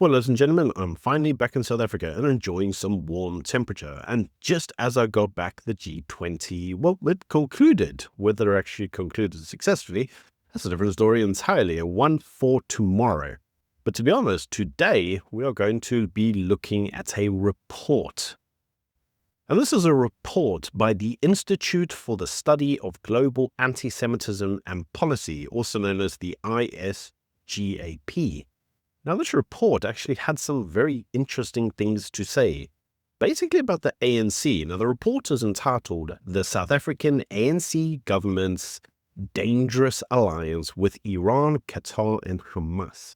Well, ladies and gentlemen, I'm finally back in South Africa and enjoying some warm temperature. And just as I got back, the G20, well, it concluded. Whether it actually concluded successfully, that's a different story entirely, and one for tomorrow. But to be honest, today we are going to be looking at a report. And this is a report by the Institute for the Study of Global Antisemitism and Policy, also known as the ISGAP. Now, this report actually had some very interesting things to say, basically about the ANC. Now, the report is entitled The South African ANC Government's Dangerous Alliance with Iran, Qatar, and Hamas.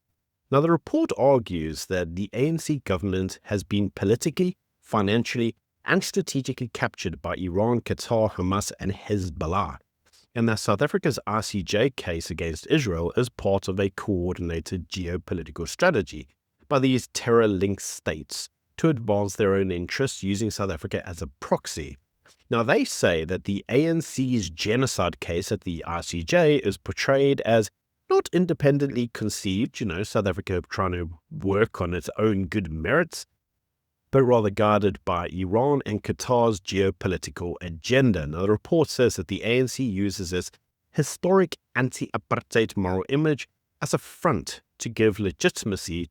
Now, the report argues that the ANC government has been politically, financially, and strategically captured by Iran, Qatar, Hamas, and Hezbollah, and that South Africa's ICJ case against Israel is part of a coordinated geopolitical strategy by these terror-linked states to advance their own interests using South Africa as a proxy. Now, they say that the ANC's genocide case at the ICJ is portrayed as not independently conceived, South Africa trying to work on its own good merits, but rather guided by Iran and Qatar's geopolitical agenda. Now, the report says that the ANC uses its historic anti-apartheid moral image as a front to give legitimacy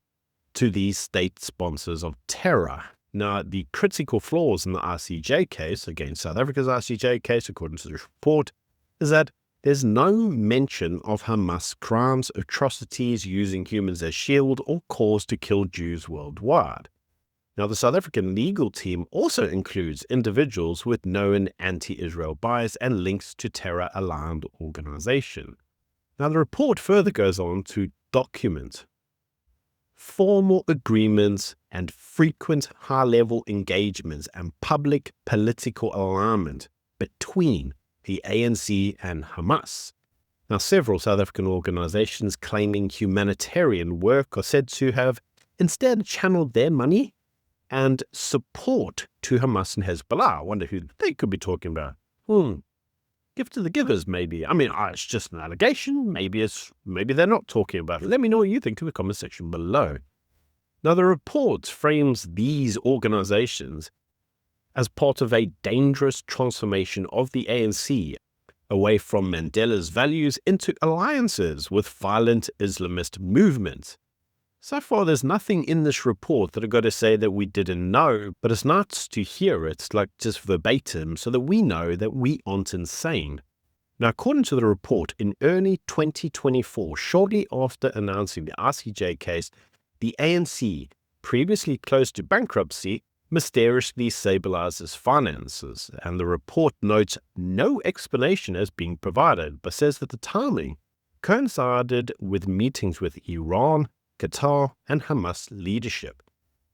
to these state sponsors of terror. Now, the critical flaws in the ICJ case, against South Africa's ICJ case, according to the report, is that there's no mention of Hamas crimes, atrocities, using humans as shield, or cause to kill Jews worldwide. Now, the South African legal team also includes individuals with known anti-Israel bias and links to terror-aligned organization. Now, the report further goes on to document formal agreements and frequent high-level engagements and public political alignment between the ANC and Hamas. Now, several South African organizations claiming humanitarian work are said to have instead channeled their money and support to Hamas and Hezbollah. I wonder who they could be talking about. Give to the givers, maybe. I mean, it's just an allegation. Maybe they're not talking about it. Let me know what you think in the comment section below. Now, the report frames these organizations as part of a dangerous transformation of the ANC away from Mandela's values into alliances with violent Islamist movements. So far, there's nothing in this report that I've got to say that we didn't know, but it's nice to hear it, like just verbatim, so that we know that we aren't insane. Now, according to the report, in early 2024, shortly after announcing the ICJ case, the ANC, previously close to bankruptcy, mysteriously stabilized its finances, and the report notes no explanation as being provided, but says that the timing coincided with meetings with Iran, Qatar, and Hamas leadership.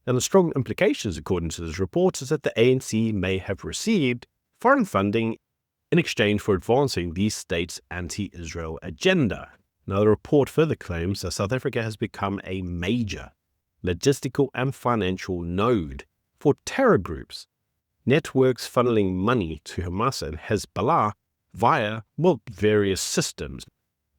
And the strong implications, according to this report, is that the ANC may have received foreign funding in exchange for advancing these states' anti-Israel agenda. Now, the report further claims that South Africa has become a major logistical and financial node for terror groups, networks funneling money to Hamas and Hezbollah via, various systems.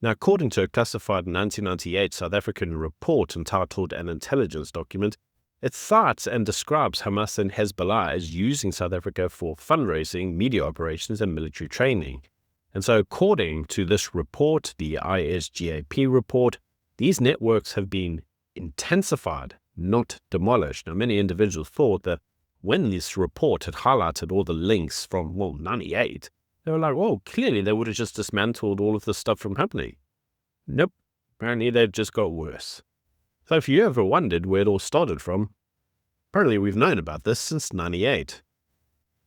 Now, according to a classified 1998 South African report entitled An Intelligence Document, it cites and describes Hamas and Hezbollah as using South Africa for fundraising, media operations, and military training. And so, according to this report, the ISGAP report, these networks have been intensified, not demolished. Now, many individuals thought that when this report had highlighted all the links from, 98, they were like, clearly they would have just dismantled all of this stuff from happening. Nope, apparently they've just got worse. So if you ever wondered where it all started from, apparently we've known about this since 98.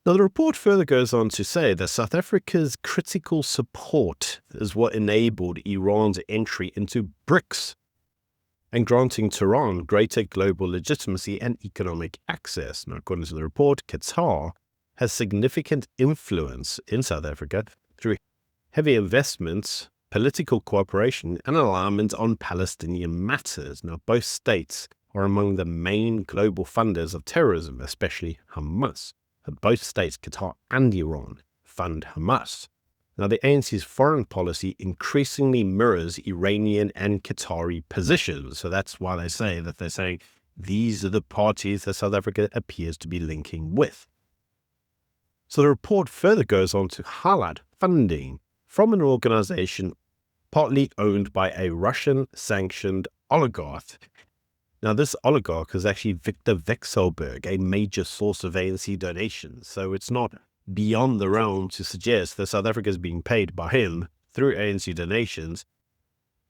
Now, the report further goes on to say that South Africa's critical support is what enabled Iran's entry into BRICS and granting Tehran greater global legitimacy and economic access. Now, according to the report, Qatar has significant influence in South Africa through heavy investments, political cooperation, and alignment on Palestinian matters. Now, both states are among the main global funders of terrorism, especially Hamas. Both states, Qatar and Iran, fund Hamas. Now, the ANC's foreign policy increasingly mirrors Iranian and Qatari positions. So that's why they're saying, these are the parties that South Africa appears to be linking with. So the report further goes on to highlight funding from an organization partly owned by a Russian-sanctioned oligarch. Now, this oligarch is actually Victor Vekselberg, a major source of ANC donations. So it's not beyond the realm to suggest that South Africa is being paid by him through ANC donations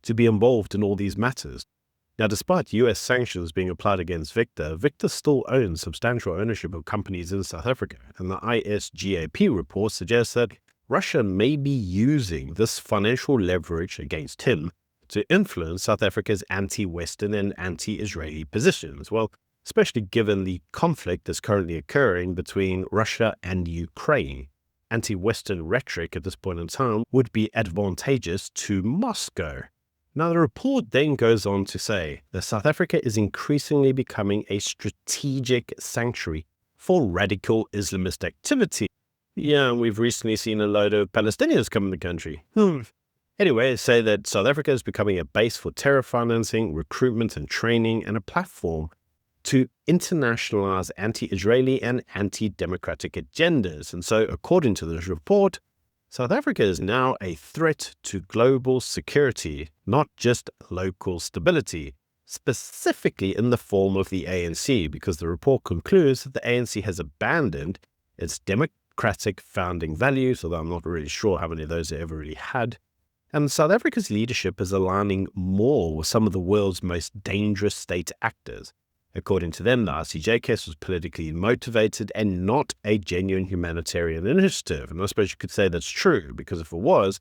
to be involved in all these matters. Now, despite US sanctions being applied against Victor, Victor still owns substantial ownership of companies in South Africa, and the ISGAP report suggests that Russia may be using this financial leverage against him to influence South Africa's anti-Western and anti-Israeli positions. Well, especially given the conflict that's currently occurring between Russia and Ukraine. Anti-Western rhetoric at this point in time would be advantageous to Moscow. Now, the report then goes on to say that South Africa is increasingly becoming a strategic sanctuary for radical Islamist activity. Yeah, we've recently seen a load of Palestinians come in the country. Anyway, say that South Africa is becoming a base for terror financing, recruitment and training, and a platform to internationalize anti-Israeli and anti-democratic agendas. And so, according to this report, South Africa is now a threat to global security, not just local stability, specifically in the form of the ANC, because the report concludes that the ANC has abandoned its democratic founding values, although I'm not really sure how many of those it ever really had. And South Africa's leadership is aligning more with some of the world's most dangerous state actors. According to them, the ICJ case was politically motivated and not a genuine humanitarian initiative. And I suppose you could say that's true, because if it was,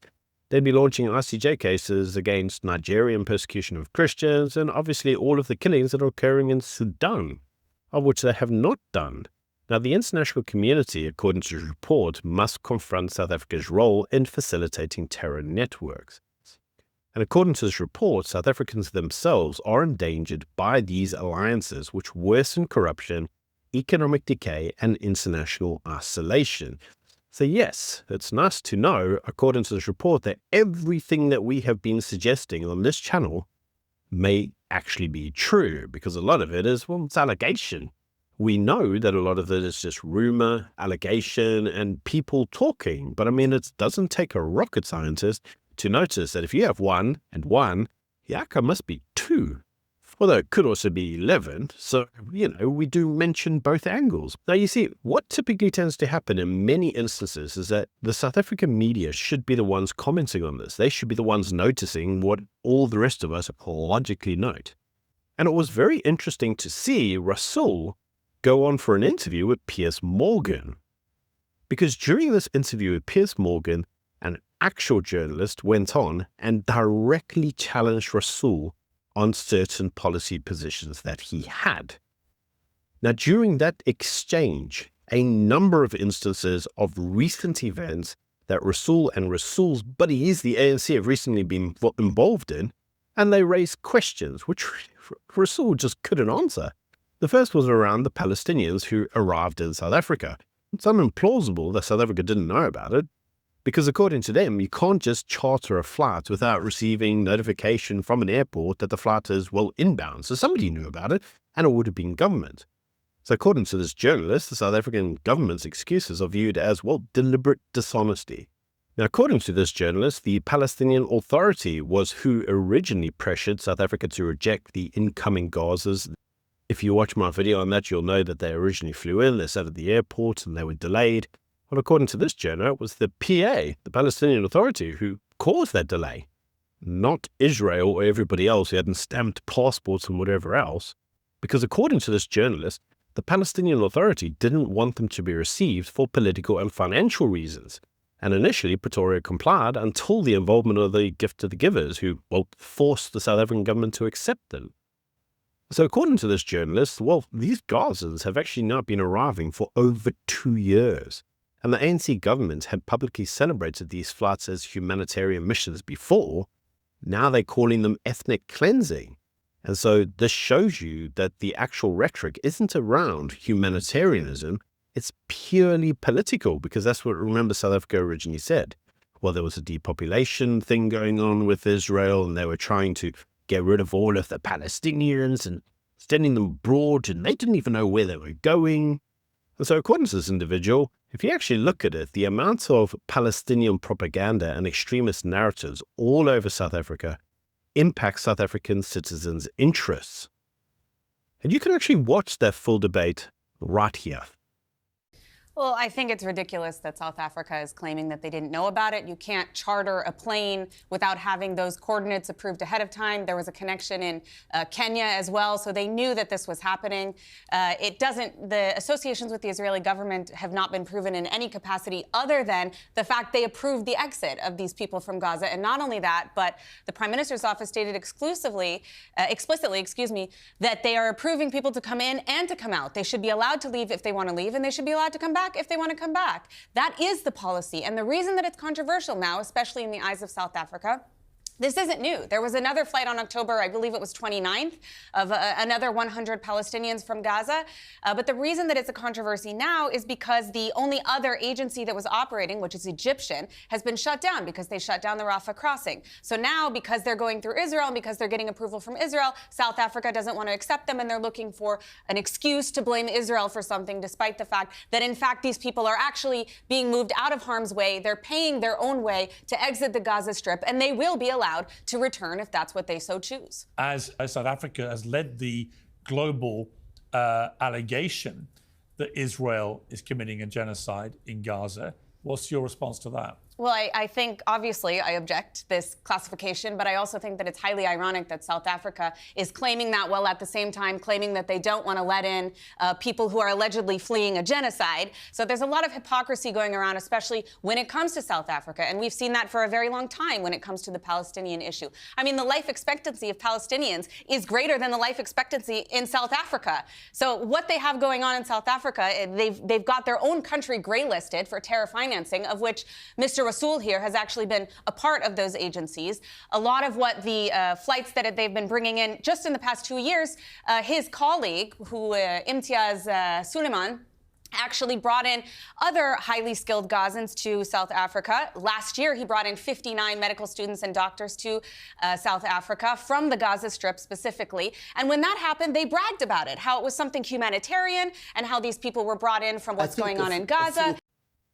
they'd be launching ICJ cases against Nigerian persecution of Christians and obviously all of the killings that are occurring in Sudan, of which they have not done. Now, the international community, according to the report, must confront South Africa's role in facilitating terror networks. And according to this report, South Africans themselves are endangered by these alliances, which worsen corruption, economic decay, and international isolation. So yes, it's nice to know, according to this report, that everything that we have been suggesting on this channel may actually be true, because a lot of it is, well, it's allegation. We know that a lot of it is just rumor, allegation, and people talking. But I mean, it doesn't take a rocket scientist to notice that if you have 1 and 1, the outcome must be 2. Although it could also be 11. So, we do mention both angles. Now, you see, what typically tends to happen in many instances is that the South African media should be the ones commenting on this. They should be the ones noticing what all the rest of us logically note. And it was very interesting to see Rasool go on for an interview with Piers Morgan. Because during this interview with Piers Morgan, an actual journalist went on and directly challenged Rasool on certain policy positions that he had. Now, during that exchange, a number of instances of recent events that Rasool and Rasool's buddies, the ANC, have recently been involved in, and they raised questions which Rasool just couldn't answer. The first was around the Palestinians who arrived in South Africa. It's implausible that South Africa didn't know about it, because according to them, you can't just charter a flight without receiving notification from an airport that the flight is, well, inbound. So somebody knew about it, and it would have been government. So according to this journalist, the South African government's excuses are viewed as, well, deliberate dishonesty. Now, according to this journalist, the Palestinian Authority was who originally pressured South Africa to reject the incoming Gazas. If you watch my video on that, you'll know that they originally flew in, they sat at the airport, and they were delayed. Well, according to this journal, it was the PA, the Palestinian Authority, who caused that delay, not Israel or everybody else who hadn't stamped passports and whatever else, because according to this journalist, the Palestinian Authority didn't want them to be received for political and financial reasons. And initially, Pretoria complied until the involvement of the gift to the givers, who, well, forced the South African government to accept them. So according to this journalist, well, these Gazans have actually now been arriving for over 2 years. And the ANC government had publicly celebrated these flights as humanitarian missions before. Now they're calling them ethnic cleansing. And so this shows you that the actual rhetoric isn't around humanitarianism. It's purely political, because that's what, remember, South Africa originally said. Well, there was a depopulation thing going on with Israel, and they were trying to get rid of all of the Palestinians and sending them abroad, and they didn't even know where they were going. And so according to this individual, if you actually look at it, the amount of Palestinian propaganda and extremist narratives all over South Africa impacts South African citizens' interests. And you can actually watch that full debate right here. Well, I think it's ridiculous that South Africa is claiming that they didn't know about it. You can't charter a plane without having those coordinates approved ahead of time. There was a connection in Kenya as well, so they knew that this was happening. The associations with the Israeli government have not been proven in any capacity other than the fact they approved the exit of these people from Gaza. And not only that, but the Prime Minister's office stated explicitly, that they are approving people to come in and to come out. They should be allowed to leave if they want to leave, and they should be allowed to come back if they want to come back. That is the policy. And the reason that it's controversial now, especially in the eyes of South Africa, this isn't new. There was another flight on October, I believe it was 29th, of another 100 Palestinians from Gaza. But the reason that it's a controversy now is because the only other agency that was operating, which is Egyptian, has been shut down because they shut down the Rafah crossing. So now, because they're going through Israel and because they're getting approval from Israel, South Africa doesn't want to accept them, and they're looking for an excuse to blame Israel for something, despite the fact that, in fact, these people are actually being moved out of harm's way. They're paying their own way to exit the Gaza Strip, and they will be allowed to return if that's what they so choose. As South Africa has led the global allegation that Israel is committing a genocide in Gaza, what's your response to that? Well, I think, obviously, I object this classification, but I also think that it's highly ironic that South Africa is claiming that while at the same time claiming that they don't want to let in people who are allegedly fleeing a genocide. So there's a lot of hypocrisy going around, especially when it comes to South Africa. And we've seen that for a very long time when it comes to the Palestinian issue. I mean, the life expectancy of Palestinians is greater than the life expectancy in South Africa. So what they have going on in South Africa, they've got their own country graylisted for terror financing, of which Mr. Rasool here has actually been a part of those agencies. A lot of what the flights that they've been bringing in just in the past 2 years, his colleague, Imtiaz Suleiman, actually brought in other highly skilled Gazans to South Africa. Last year, he brought in 59 medical students and doctors to South Africa from the Gaza Strip specifically. And when that happened, they bragged about it, how it was something humanitarian and how these people were brought in from what's going on in Gaza.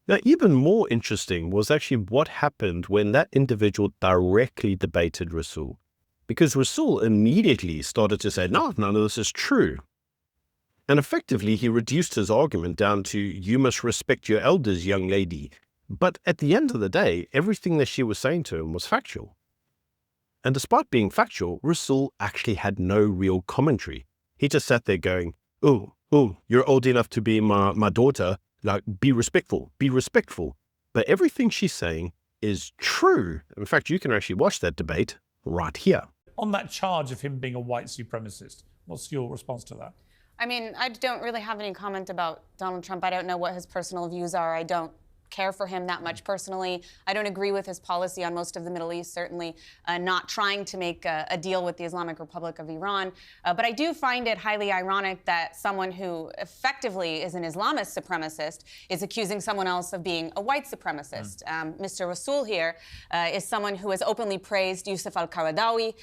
Now, even more interesting was actually what happened when that individual directly debated Rasool. Because Rasool immediately started to say, no, none of this is true. And effectively, he reduced his argument down to, you must respect your elders, young lady. But at the end of the day, everything that she was saying to him was factual. And despite being factual, Rasool actually had no real commentary. He just sat there going, oh, you're old enough to be my daughter. Like, be respectful, be respectful. But everything she's saying is true. In fact, you can actually watch that debate right here. On that charge of him being a white supremacist, what's your response to that? I mean, I don't really have any comment about Donald Trump. I don't know what his personal views are. I don't care for him that much personally. I don't agree with his policy on most of the Middle East, certainly not trying to make a deal with the Islamic Republic of Iran. But I do find it highly ironic that someone who effectively is an Islamist supremacist is accusing someone else of being a white supremacist. Mr. Rasool here is someone who has openly praised Yusuf al-Qaradawi,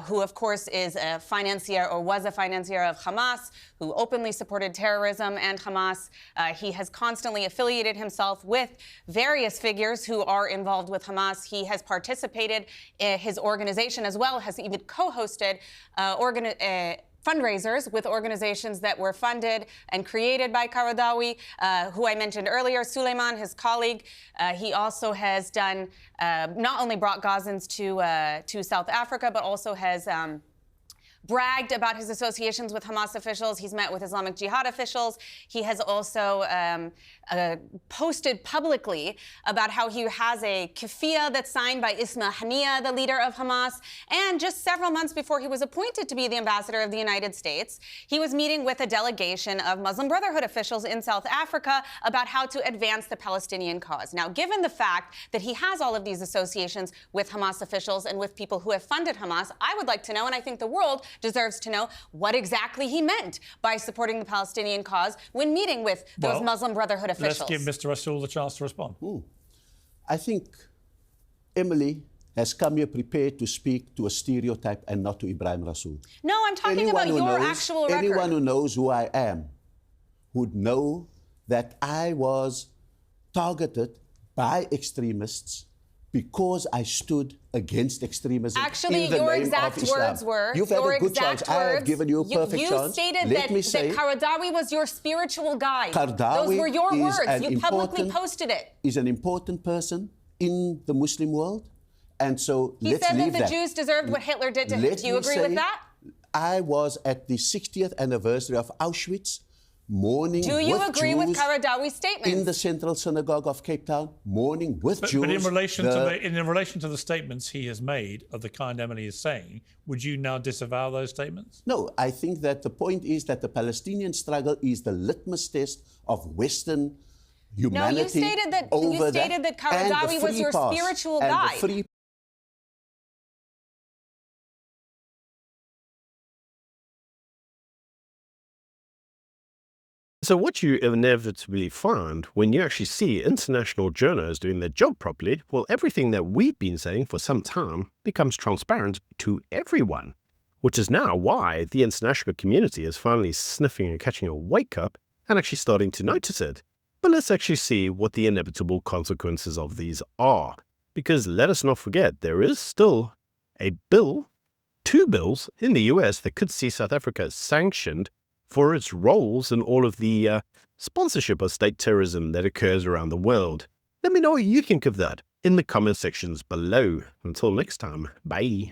who of course is a financier or was a financier of Hamas, who openly supported terrorism and Hamas. He has constantly affiliated himself with various figures who are involved with Hamas. He has participated in his organization as well, has even co-hosted fundraisers with organizations that were funded and created by Qaradawi, who I mentioned earlier, Suleiman, his colleague. He also has done, not only brought Gazans to South Africa, but also has bragged about his associations with Hamas officials. He's met with Islamic Jihad officials. He has also posted publicly about how he has a keffiyeh that's signed by Isma Haniyeh, the leader of Hamas. And just several months before he was appointed to be the ambassador of the United States, he was meeting with a delegation of Muslim Brotherhood officials in South Africa about how to advance the Palestinian cause. Now, given the fact that he has all of these associations with Hamas officials and with people who have funded Hamas, I would like to know, and I think the world deserves to know, what exactly he meant by supporting the Palestinian cause when meeting with those Muslim Brotherhood officials. Let's give Mr. Rasool the chance to respond. I think Emily has come here prepared to speak to a stereotype and not to Ebrahim Rasool. No, I'm talking about your actual record. Anyone who knows who I am would know that I was targeted by extremists because I stood against extremism. Actually, in the your name exact of Islam. words were. You've had a good chance. I have given you a perfect chance. You stated that Qaradawi was your spiritual guide. Those were your words. You publicly posted it. Is an important person in the Muslim world. And so he let's said leave that the Jews deserved what Hitler did to him. Do you agree with that? I was at the 60th anniversary of Auschwitz, mourning with Jews. Do you agree with Qaradawi's statements? In the Central Synagogue of Cape Town, mourning with Jews. But in relation to the statements he has made of the kind Emily is saying, would you now disavow those statements? No, I think that the point is that the Palestinian struggle is the litmus test of Western humanity. No, you stated that Qaradawi was your spiritual guide. So what you inevitably find when you actually see international journalists doing their job properly, well, everything that we've been saying for some time becomes transparent to everyone, which is now why the international community is finally sniffing and catching a wake-up and actually starting to notice it. But let's actually see what the inevitable consequences of these are. Because let us not forget, there is still a bill, 2 bills in the US that could see South Africa sanctioned for its roles in all of the sponsorship of state terrorism that occurs around the world. Let me know what you think of that in the comment sections below. Until next time, bye.